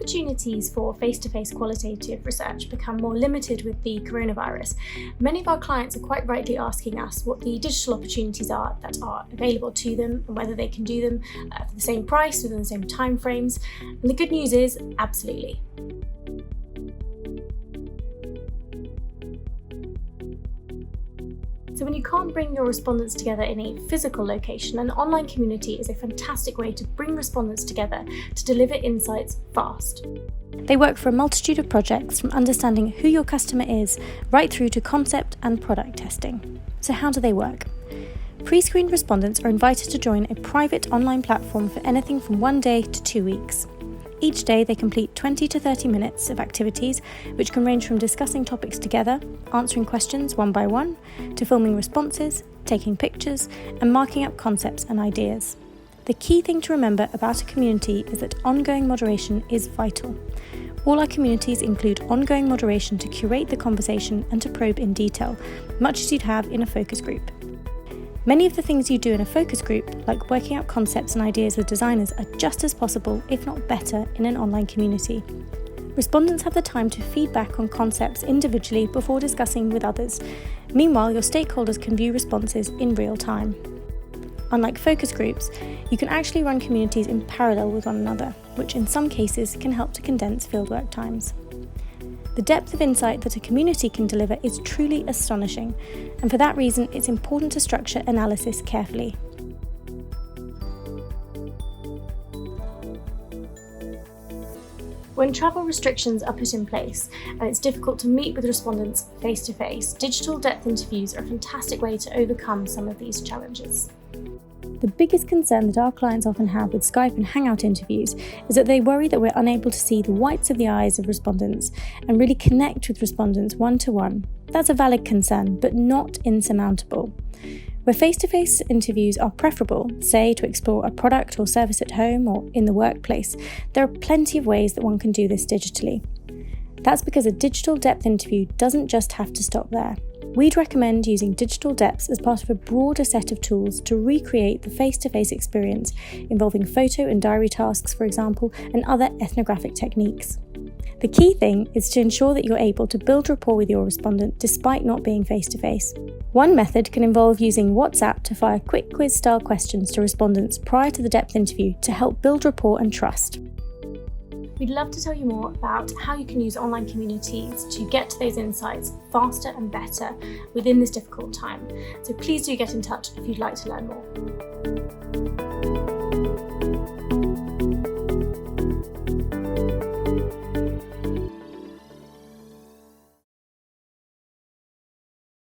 opportunities for face-to-face qualitative research become more limited with the coronavirus, many of our clients are quite rightly asking us what the digital opportunities are that are available to them and whether they can do them for the same price, within the same timeframes. And the good news is, absolutely. So when you can't bring your respondents together in a physical location, an online community is a fantastic way to bring respondents together to deliver insights fast. They work for a multitude of projects, from understanding who your customer is right through to concept and product testing. So how do they work? Pre-screened respondents are invited to join a private online platform for anything from 1 day to 2 weeks. Each day they complete 20 to 30 minutes of activities which can range from discussing topics together, answering questions one by one, to filming responses, taking pictures, and marking up concepts and ideas. The key thing to remember about a community is that ongoing moderation is vital. All our communities include ongoing moderation to curate the conversation and to probe in detail, much as you'd have in a focus group. Many of the things you do in a focus group, like working out concepts and ideas with designers, are just as possible, if not better, in an online community. Respondents have the time to feedback on concepts individually before discussing with others. Meanwhile, your stakeholders can view responses in real time. Unlike focus groups, you can actually run communities in parallel with one another, which in some cases can help to condense fieldwork times. The depth of insight that a community can deliver is truly astonishing, and for that reason it's important to structure analysis carefully. When travel restrictions are put in place and it's difficult to meet with respondents face-to-face, digital depth interviews are a fantastic way to overcome some of these challenges. The biggest concern that our clients often have with Skype and Hangout interviews is that they worry that we're unable to see the whites of the eyes of respondents and really connect with respondents one-to-one. That's a valid concern, but not insurmountable. Where face-to-face interviews are preferable, say to explore a product or service at home or in the workplace, there are plenty of ways that one can do this digitally. That's because a digital depth interview doesn't just have to stop there. We'd recommend using digital depths as part of a broader set of tools to recreate the face-to-face experience, involving photo and diary tasks, for example, and other ethnographic techniques. The key thing is to ensure that you're able to build rapport with your respondent despite not being face-to-face. One method can involve using WhatsApp to fire quick quiz-style questions to respondents prior to the depth interview to help build rapport and trust. We'd love to tell you more about how you can use online communities to get to those insights faster and better within this difficult time. So please do get in touch if you'd like to learn more.